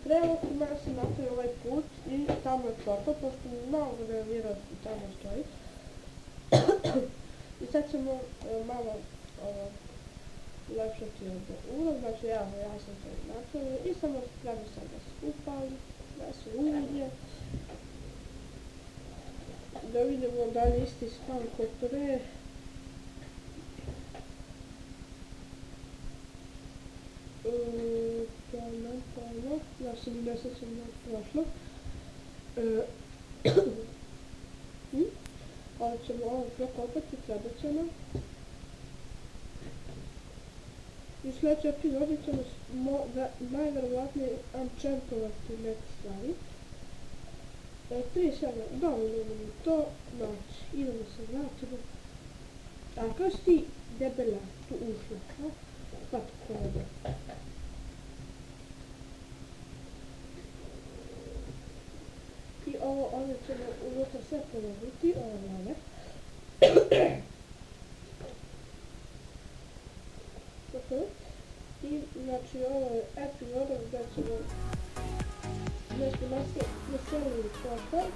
Prelog ima se napravi ovaj put i tamo je portal, pošto malo da je vjerojatno tamo stoji. I sad ćemo malo lepšati ovdje ulaz, znači ja sam to napravila i samo treba sad da se upali, da se uvidje. Da vidimo da li isti stan kod pre. Pojma, ja se ne sjećam da je prošlo. Ali ćemo ovo prokopati, treba će nam. I u sljedećoj epizodi ćemo najvjerovatnije enchantovati neke stvari. Prije svega, dovoljno to, znači, idemo se vratiti. A kao si ti debela tu ušla, ha? Pa tako je. I ovo ovdje ćemo unutra sve ponoviti, ovo nove. I znači ovo je epizoda gdje ćemo nešto naselili portal.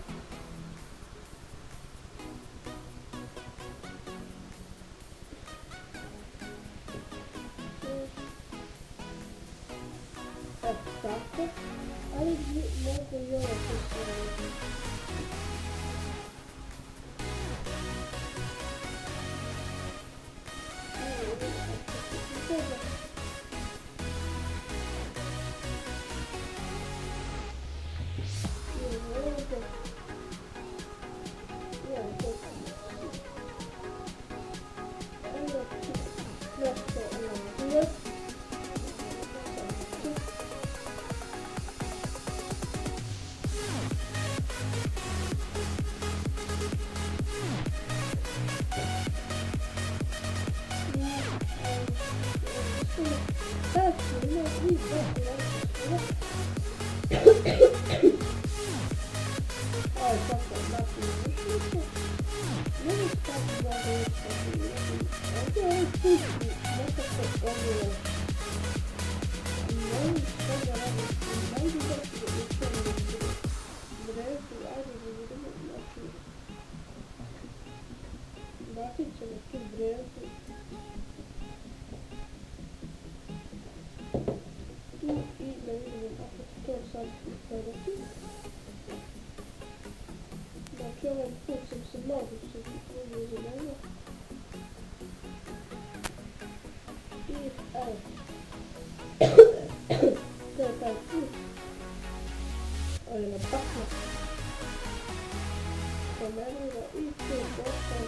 Eto tako, ali mogu i ovo postaviti. Znači ovaj put sam se mogu se uzeti za mene. I evo. To je taj put. Ovo je na bakna. Pomerila i tu je postao.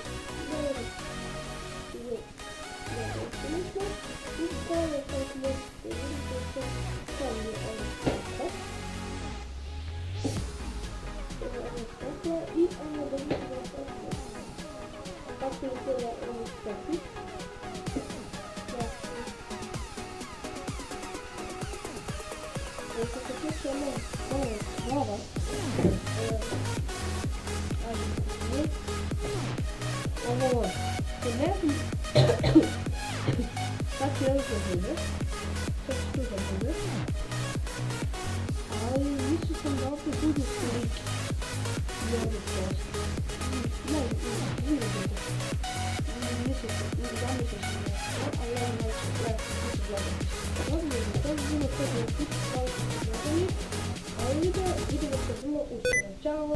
I to je kako možete vidjeti što sam je ovo postao. I ono da vidimo kako je bila ovo stati. Što se tiče ovo slova, ovo ne znam kako je ovo bude, kako će tu da bude, ali mislio sam da opet budu slike. Ciao!